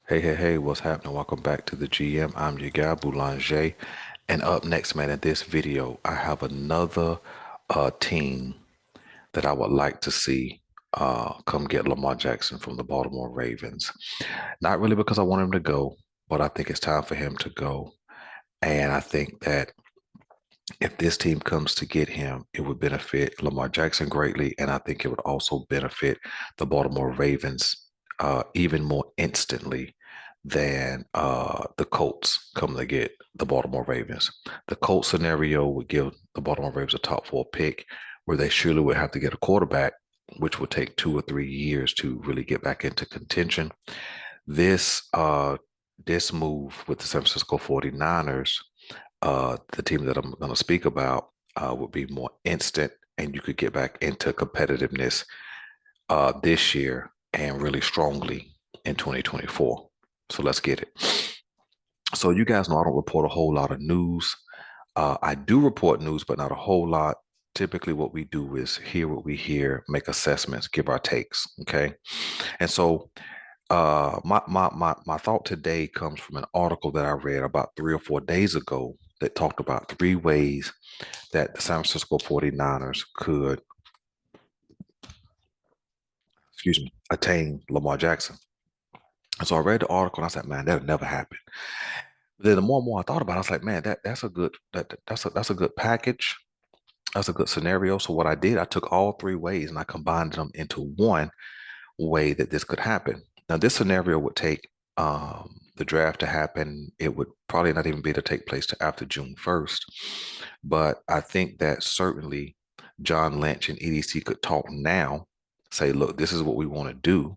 Hey, what's happening? Welcome back to the GM. I'm your guy, Boulanger. And up next, man, in this video, I have another team that I would like to see come get Lamar Jackson from the Baltimore Ravens. Not really because I want him to go, but I think it's time for him to go. And I think that if this team comes to get him, it would benefit Lamar Jackson greatly. And I think it would also benefit the Baltimore Ravens even more instantly than the Colts come to get the Baltimore Ravens. The Colts scenario would give the Baltimore Ravens a top four pick where they surely would have to get a quarterback, which would take 2 or 3 years to really get back into contention. This this move with the San Francisco 49ers, the team that I'm going to speak about, would be more instant and you could get back into competitiveness this year and really strongly in 2024. So let's get it. So you guys know I don't report a whole lot of news. I do report news, but not a whole lot. Typically, what we do is hear what we hear, make assessments, give our takes. Okay. And so my thought today comes from an article that I read about 3 or 4 days ago that talked about 3 ways that the San Francisco 49ers could, excuse me, attain Lamar Jackson. And so I read the article and I said, man, that'll never happen. Then the more and more I thought about it, I was like, man, that's a good that's a good package. That's a good scenario. So what I did, I took all 3 ways and I combined them into one way that this could happen. Now, this scenario would take the draft to happen. It would probably not even be to take place to after June 1st. But I think that certainly John Lynch and EDC could talk now, say, look, this is what we want to do.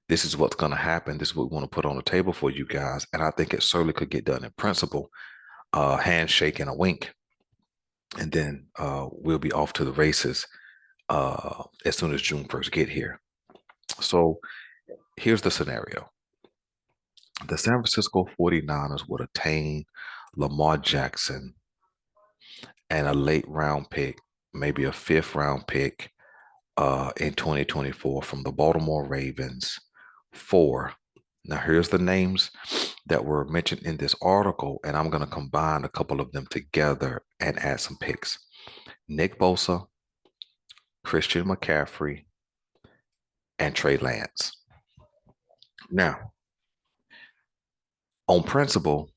This is what's going to happen. This is what we want to put on the table for you guys. And I think it certainly could get done in principle, handshake and a wink. And then we'll be off to the races as soon as June 1st get here. So here's the scenario. The San Francisco 49ers would attain Lamar Jackson and a late round pick, maybe a fifth round pick in 2024 from the Baltimore Ravens for. Now, here's the names that were mentioned in this article, and I'm going to combine a couple of them together and add some picks. Nick Bosa, Christian McCaffrey, and Trey Lance. Now, on principle,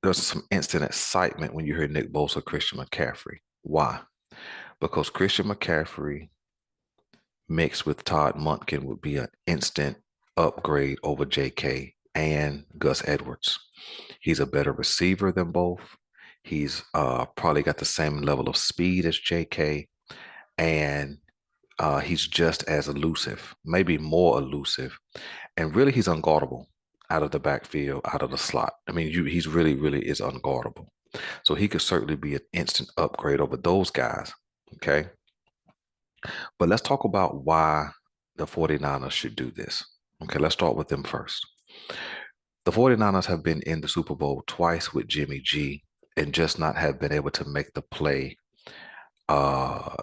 there's some instant excitement when you hear Nick Bosa, Christian McCaffrey. Why? Because Christian McCaffrey mixed with Todd Monken would be an instant upgrade over JK and Gus Edwards. He's a better receiver than both. He's probably got the same level of speed as JK, and he's just as elusive, maybe more elusive, and really he's unguardable out of the backfield, out of the slot. I mean, he's really is unguardable. So he could certainly be an instant upgrade over those guys. Okay. But let's talk about why the 49ers should do this. Okay, let's start with them first. The 49ers have been in the Super Bowl twice with Jimmy G and just not have been able to make the play uh,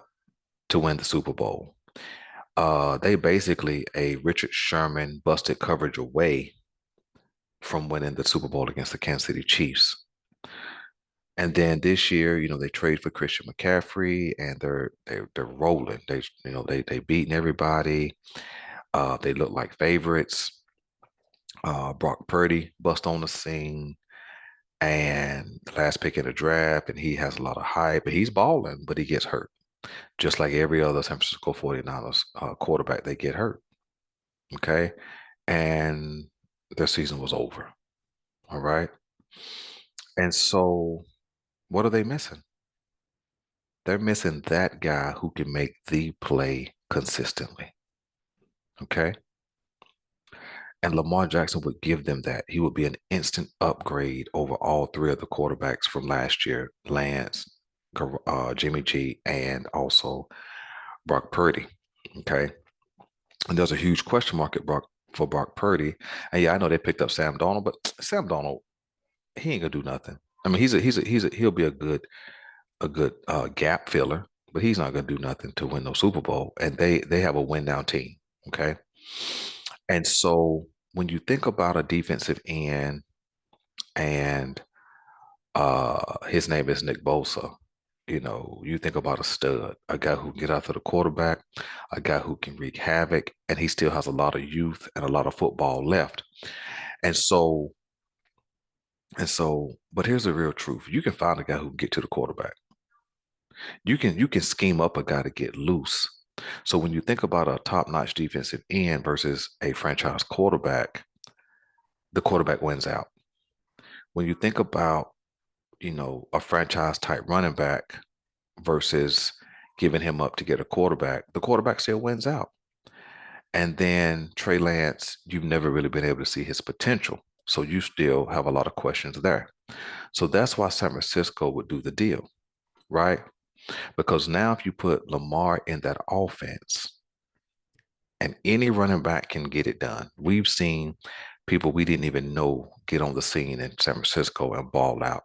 to win the Super Bowl. They basically a Richard Sherman busted coverage away from winning the Super Bowl against the Kansas City Chiefs. And then this year, they trade for Christian McCaffrey, and they're rolling. They beating everybody. They look like favorites. Brock Purdy bust on the scene, and the last pick in the draft, and he has a lot of hype, and he's balling, but he gets hurt, just like every other San Francisco 49ers quarterback. They get hurt, okay, and their season was over. All right, and so what are they missing? They're missing that guy who can make the play consistently. Okay. And Lamar Jackson would give them that. He would be an instant upgrade over all 3 of the quarterbacks from last year, Lance, Jimmy G, and also Brock Purdy. Okay. And there's a huge question mark for Brock Purdy. And yeah, I know they picked up Sam Donald, but Sam Donald, he ain't gonna do nothing. I mean, he'll be a good gap filler, but he's not going to do nothing to win no Super Bowl. And they have a win down team. Okay. And so when you think about a defensive end and his name is Nick Bosa, you think about a stud, a guy who can get after the quarterback, a guy who can wreak havoc, and he still has a lot of youth and a lot of football left. And so but here's the real truth. You can find a guy who can get to the quarterback. You can scheme up a guy to get loose. So when you think about a top-notch defensive end versus a franchise quarterback, the quarterback wins out. When you think about, a franchise type running back versus giving him up to get a quarterback, the quarterback still wins out. And then Trey Lance, you've never really been able to see his potential. So you still have a lot of questions there. So that's why San Francisco would do the deal, right? Because now if you put Lamar in that offense and any running back can get it done. We've seen people we didn't even know get on the scene in San Francisco and ball out.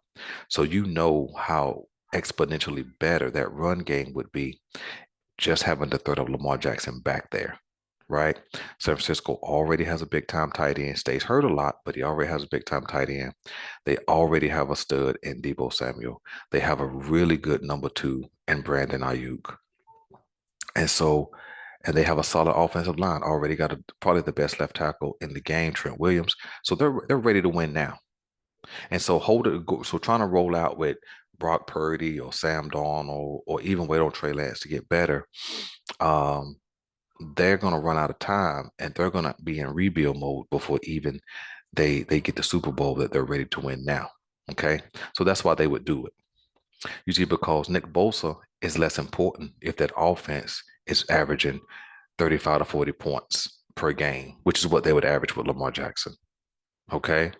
So you know how exponentially better that run game would be just having the threat of Lamar Jackson back there, right? San Francisco already has a big time tight end, stays hurt a lot, but he already has a big time tight end. They already have a stud in Debo Samuel. They have a really good number two in Brandon Ayuk. And so, and they have a solid offensive line. Already got probably the best left tackle in the game, Trent Williams. So they're ready to win now. And so so trying to roll out with Brock Purdy or Sam Darnold or even wait on Trey Lance to get better, um, they're gonna run out of time and they're gonna be in rebuild mode before even they get the Super Bowl that they're ready to win now. Okay. So that's why they would do it. Usually because Nick Bosa is less important if that offense is averaging 35 to 40 points per game, which is what they would average with Lamar Jackson. Okay.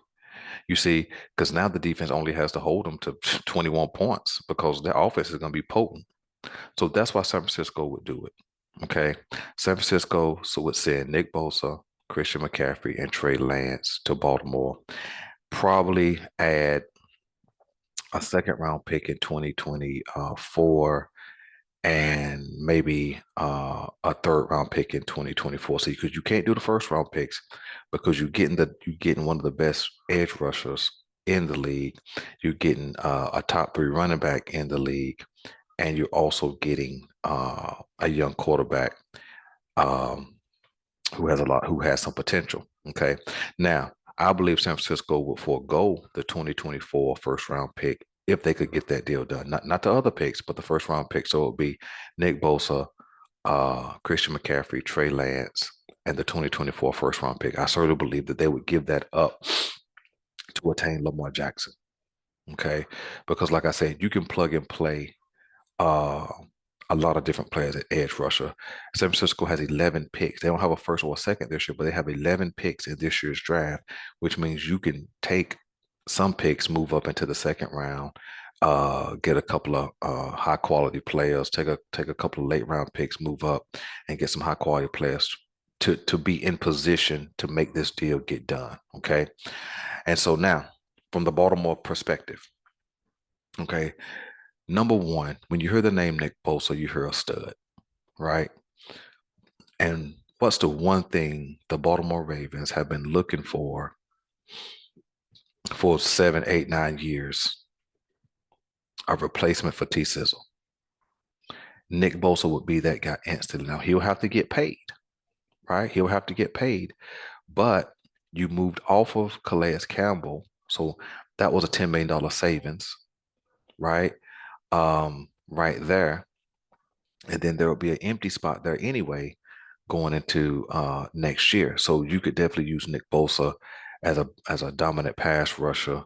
You see, because now the defense only has to hold them to 21 points because their offense is going to be potent. So that's why San Francisco would do it. Okay. San Francisco so would send Nick Bosa, Christian McCaffrey, and Trey Lance to Baltimore. Probably add a second round pick in 2024 and maybe a third round pick in 2024. So because you can't do the first round picks because you're getting one of the best edge rushers in the league. You're getting a top three running back in the league, and you're also getting a young quarterback um, who has some potential. Okay. Now, I believe San Francisco would forego the 2024 first round pick if they could get that deal done. Not the other picks, but the first round pick. So it would be Nick Bosa, Christian McCaffrey, Trey Lance, and the 2024 first round pick. I certainly believe that they would give that up to attain Lamar Jackson. Okay. Because like I said, you can plug and play uh, a lot of different players at edge rusher. San Francisco has 11 picks. They don't have a first or a second this year, but they have 11 picks in this year's draft, which means you can take some picks, move up into the second round, get a couple of high quality players, take a couple of late round picks, move up, and get some high quality players to be in position to make this deal get done. Okay, and so now from the Baltimore perspective, okay, number one, when you hear the name Nick Bosa, you hear a stud, right? And what's the one thing the Baltimore Ravens have been looking for 7, 8, 9 years? A replacement for T Sizzle. Nick Bosa would be that guy instantly. Now he'll have to get paid, right? He'll have to get paid, but you moved off of Calais Campbell, so that was a $10 million savings, right? Right there. And then there will be an empty spot there anyway going into next year. So you could definitely use Nick Bosa as a dominant pass rusher,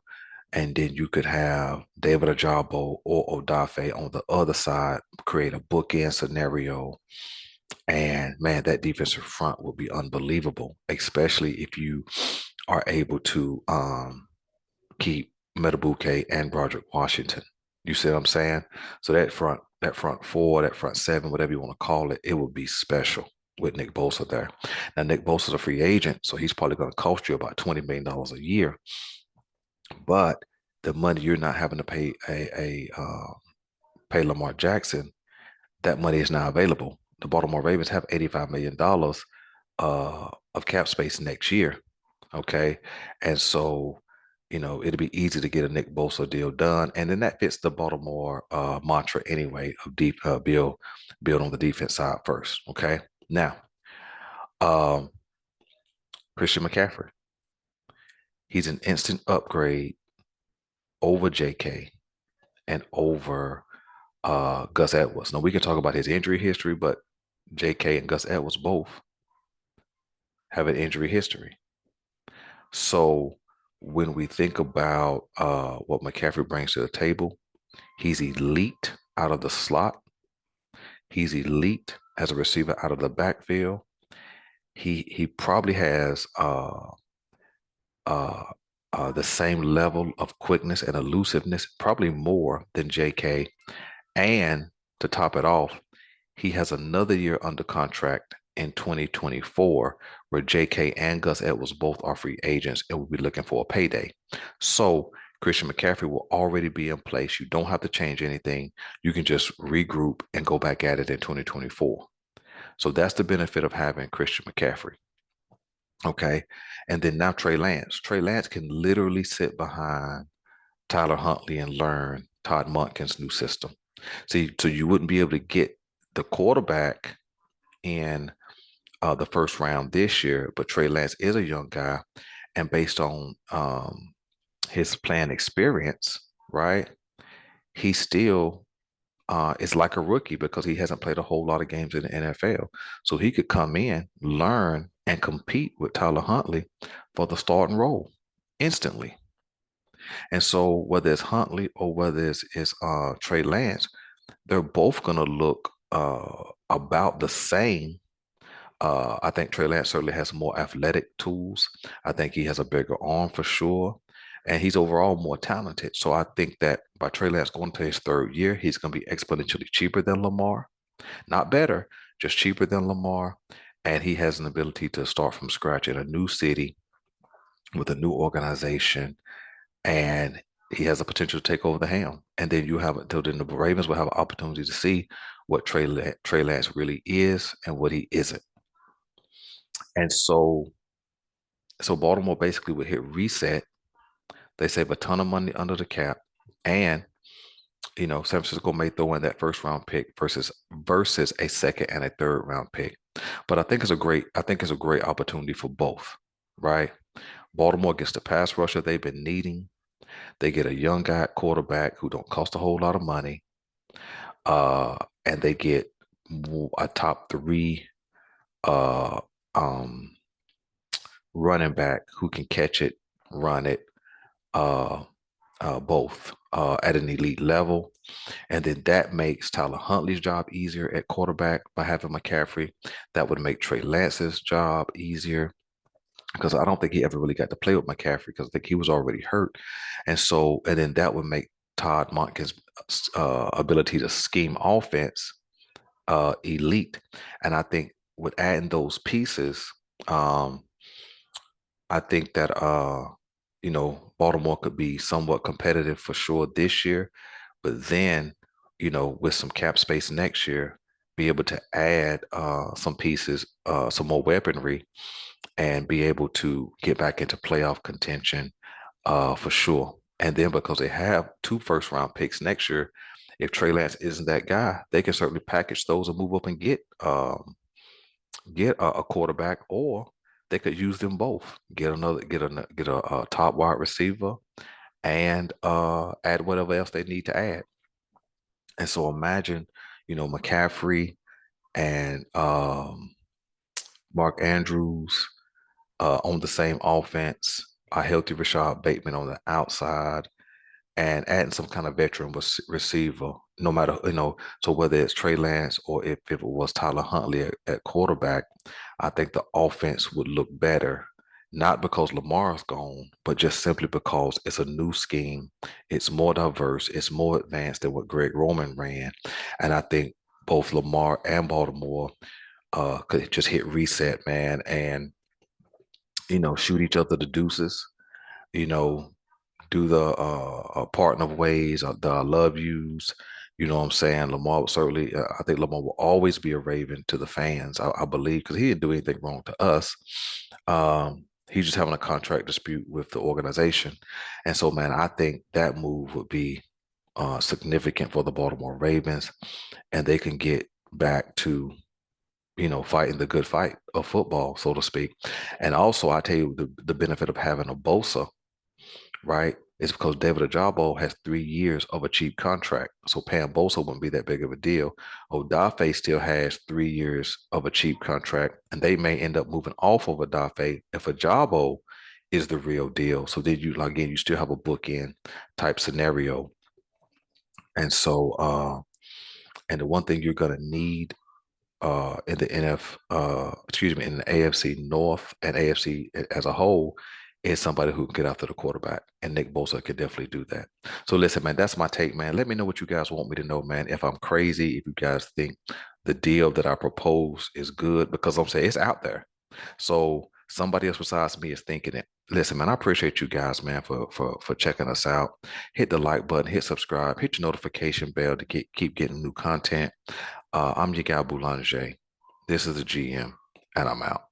and then you could have David Ajabo or Odafe on the other side, create a bookend scenario. And man, that defensive front will be unbelievable, especially if you are able to keep Metabuke and Broderick Washington. You see what I'm saying? So that front four, that front seven, whatever you want to call it, it would be special with Nick Bosa there. Now Nick Bosa's a free agent, so he's probably going to cost you about $20 million a year. But the money you're not having to pay Lamar Jackson, that money is now available. The Baltimore Ravens have $85 million of cap space next year. Okay. And so, it'll be easy to get a Nick Bosa deal done. And then that fits the Baltimore mantra anyway of deep build on the defense side first. Okay. Now, um, Christian McCaffrey, he's an instant upgrade over JK and over Gus Edwards. Now we can talk about his injury history, but JK and Gus Edwards both have an injury history. So when we think about what McCaffrey brings to the table, he's elite out of the slot. He's elite as a receiver out of the backfield. He probably has uh, the same level of quickness and elusiveness, probably more than JK. And to top it off, he has another year under contract in 2024 where JK and Gus Edwards both are free agents and will be looking for a payday. So Christian McCaffrey will already be in place. You don't have to change anything. You can just regroup and go back at it in 2024. So that's the benefit of having Christian McCaffrey. Okay. And then now Trey Lance. Trey Lance can literally sit behind Tyler Huntley and learn Todd Monken's new system. See, so you wouldn't be able to get the quarterback in the first round this year, but Trey Lance is a young guy, and based on his playing experience, right, he still is like a rookie because he hasn't played a whole lot of games in the NFL. So he could come in, learn, and compete with Tyler Huntley for the starting role instantly. And so whether it's Huntley or whether it's Trey Lance, they're both going to look about the same. I think Trey Lance certainly has more athletic tools. I think he has a bigger arm for sure. And he's overall more talented. So I think that by Trey Lance going to his third year, he's going to be exponentially cheaper than Lamar. Not better, just cheaper than Lamar. And he has an ability to start from scratch in a new city with a new organization. And he has a potential to take over the helm. And then you have until then the Ravens will have an opportunity to see what Trey Lance really is and what he isn't. And so Baltimore basically would hit reset. They save a ton of money under the cap, and San Francisco may throw in that first round pick versus a second and a third round pick. But I think it's a great opportunity for both, right? Baltimore gets the pass rusher they've been needing. They get a young guy at quarterback who don't cost a whole lot of money, and they get a top three uh, um, running back who can catch it, run it, uh, both at an elite level. And then that makes Tyler Huntley's job easier at quarterback by having McCaffrey. That would make Trey Lance's job easier because I don't think he ever really got to play with McCaffrey because I think he was already hurt. And then that would make Todd Monken's ability to scheme offense elite. And I think with adding those pieces, um, I think that Baltimore could be somewhat competitive for sure this year, but then, with some cap space next year, be able to add some pieces, some more weaponry, and be able to get back into playoff contention for sure. And then because they have two first round picks next year, if Trey Lance isn't that guy, they can certainly package those and move up and get a quarterback, or they could use them both. Get a top wide receiver and add whatever else they need to add. And so imagine, McCaffrey and Mark Andrews on the same offense, a healthy Rashad Bateman on the outside, and adding some kind of veteran receiver, no matter, so whether it's Trey Lance or if it was Tyler Huntley at quarterback, I think the offense would look better, not because Lamar's gone, but just simply because it's a new scheme. It's more diverse, it's more advanced than what Greg Roman ran. And I think both Lamar and Baltimore could just hit reset, man, and, shoot each other the deuces, you know, do the Partner of Ways, the I love yous, You know what I'm saying? Lamar will certainly, I think Lamar will always be a Raven to the fans, I believe, because he didn't do anything wrong to us. He's just having a contract dispute with the organization. And so, man, I think that move would be significant for the Baltimore Ravens, and they can get back to, fighting the good fight of football, so to speak. And also, I tell you, the benefit of having a Bosa, right? It's because David Ajabo has 3 years of a cheap contract. So Pam Bosa wouldn't be that big of a deal. Odafe still has 3 years of a cheap contract, and they may end up moving off of Odafe if Ajabo is the real deal. So then you, again, you still have a bookend type scenario. And so, and the one thing you're gonna need in the in the AFC North and AFC as a whole is somebody who can get after the quarterback. And Nick Bosa could definitely do that. So listen, man, that's my take, man. Let me know what you guys want me to know, man. If I'm crazy, if you guys think the deal that I propose is good, because I'm saying it's out there. So somebody else besides me is thinking it. Listen, man, I appreciate you guys, man, for checking us out. Hit the like button, hit subscribe, hit your notification bell to keep getting new content. I'm your guy Boulanger. This is the GM, and I'm out.